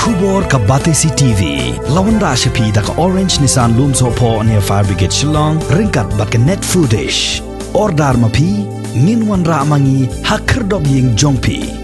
Tubor ka Batesi TV. Lawan ra shapi da ka Orange Nissan Lumso po near Fire Brigade Shillong. Ringkat bat ka net footage. Ordar mapi. Ninwan ra mangi hakerdob ying jongpi.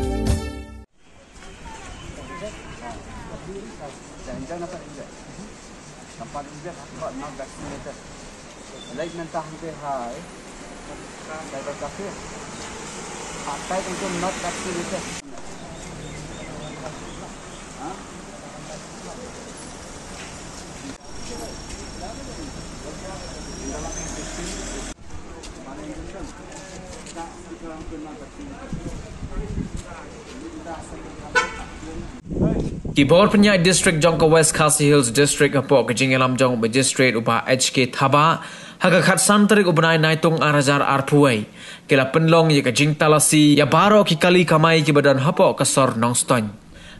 Kibor Penyai District Jongka West Khasi Hills District Apok Kejingelam Jong Magistrate Upa HK Thaba Haga Khat Santarik Ubnai Naitung Arajar Arpuai Kila Penlong Ye Kejing Talasi Ya Baro Kikali Kamai Kibadan Hapok Kasor Nongston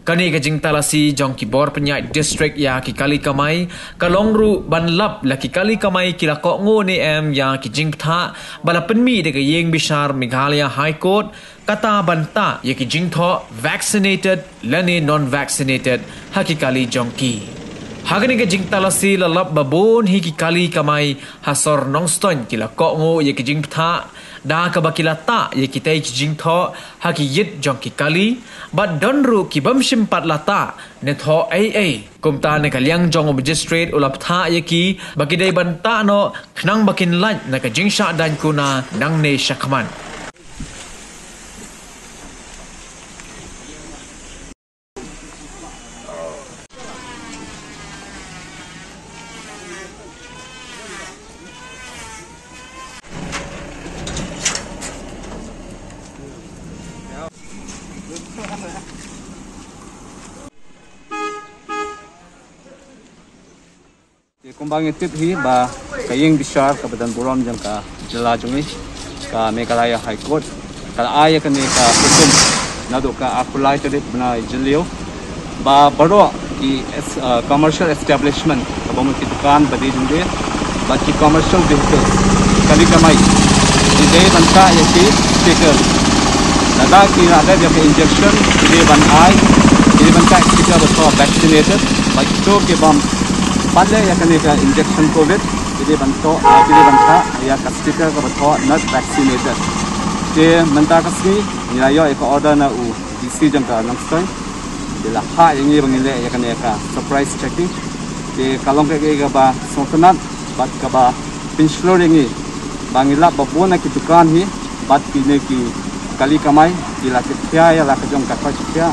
Kani Kejing Talasi Jong Kibor Penyai District Ya Kikali Kamai Kalongru Banlap La Kikali Kamai Kila Kok Ngo Ni Em Ya Kejing Tha Bala Penmi Dega Yeng Bishar Meghalaya High Court Kata banta ye ki jingtho vaccinated lani non-vaccinated hakikali jongki. Hagani ke jingtalasi lalap babon hi ki kali kamai hasor nongston kila kokngo ye ki jingtha da ka bakila ta ye ki tai ki jingtho haki yit jongki kali but donru ki bamshim pat lata ne tho ai kumta ne kalyang jong magistrate ulap tha ye ki bakidai banta no khnang bakin lan na ka jingsha dan kuna nang ne shakman. Kumbang itip hi ba kayeng bishar ka badan buram jang ka jila jungi ka Meghalaya High Court kala aya ka ni ka hukum nado ka apply to it bana jilio ba baro ki commercial establishment ka bamu ki dukan badi jungi ba ki commercial vehicles kali kamai di day banta ya ki sticker nada ki ada dia ke injection di ban ai di banta sticker to vaccinated ba to ke bam Padle ya kani ka injection COVID, jadi banta ya ka sticker ka bato not vaccinated. Je menta kasni nilayo eka order na u DC jang ka nangstoy. De la ha yang ye bangile ya kani ka surprise checking. De kalong ka ga ba sontonat bat ka ba pinchlo ringi bangila babona ki dukan hi bat kine ki kali kamai ila kya ya la ka jong ka kya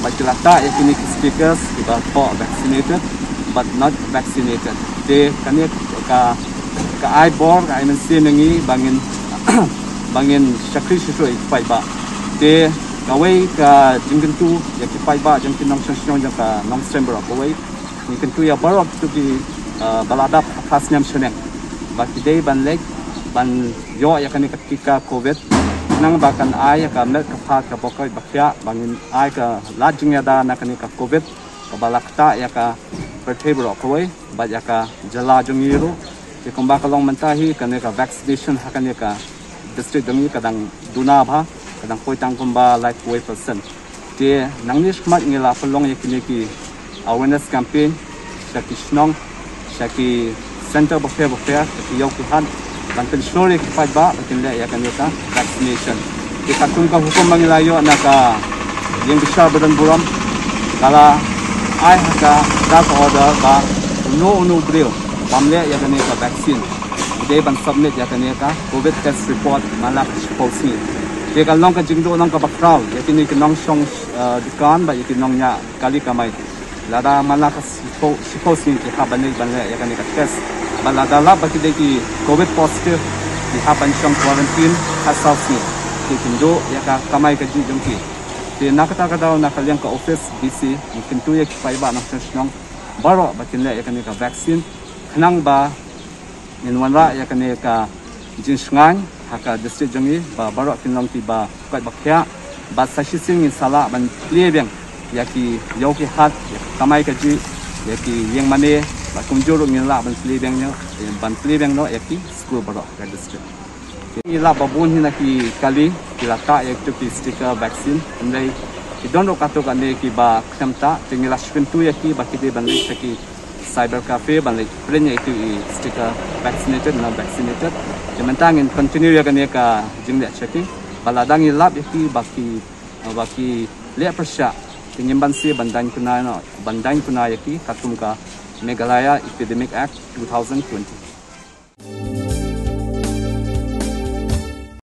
bat kilata ya kini ki stickers ki ba vaccinated but not vaccinated. De kani ka eyeball ka MNC nangi bangin shakri shisho ikpai ba. De kawai ka jingkentu ya kipai ba jangkin nong shong jang ka nong sember kawai ni kentu ya barok tu ki baladap khas nyam sheneng. Ba kidei ban leg ban yo ya kani ketika COVID nang bakan ay ka mel ka phat ka bokai bakya bangin ay ka lajing ya da na kani ka COVID ka balakta ya ka Pertebro kawai baca ka jala jungiru di kumba kalong mentahi kane ka vaccination hakane ka district jungi kadang duna bha kadang poitang kumba like 2% de nangnish mat ngila pelong yakini ki awareness campaign shaki snong shaki center bokhe ki yok ki han banten slowly ki fight ba bakin le yakane ka vaccination di katun ka hukum mangilayo na ka yang besar badan buram kala I have that order ba no drill pamle ya kane ka vaccine de ban submit ya kane ka COVID test report malak posi de ka long ka jingdo nong ka bakraw ya kini ki nong song dukan ba ya ki nong nya kali kamai lada malak posi ki ha ban ya kane ka test ba lada la ba ki de ki COVID positive ki ha ban song quarantine ha salsi ki kindo ya ka kamai ka ji jongki de nakata ka daw nakalyang ka office BC mungkin tu ya kipai ba nang senong baro bakin le ya kani ka vaccine khnang ba inwanra ya kani ka jinsngan haka district jongi ba baro kinong ti ba kai bakhya ba sashising in sala ban plebeng ya ki yoki hat kamai ka ji ya ki yeng mane ba kumjuru ngila ban plebeng nyo ban plebeng no ya ki school baro ka district ila babun hina ki kali kilata ya tu ki sticker vaccine andai Idon ro kato kan ki ba khamta tingila shpintu yaki ba kite banle saki cyber cafe banle plan itu sticker vaccinated non vaccinated jementang in continue ya kan ka jingle cheki baladang ilap yaki baki le persya tingin bansi bandan kuna yaki katum ka Meghalaya Epidemic Act 2020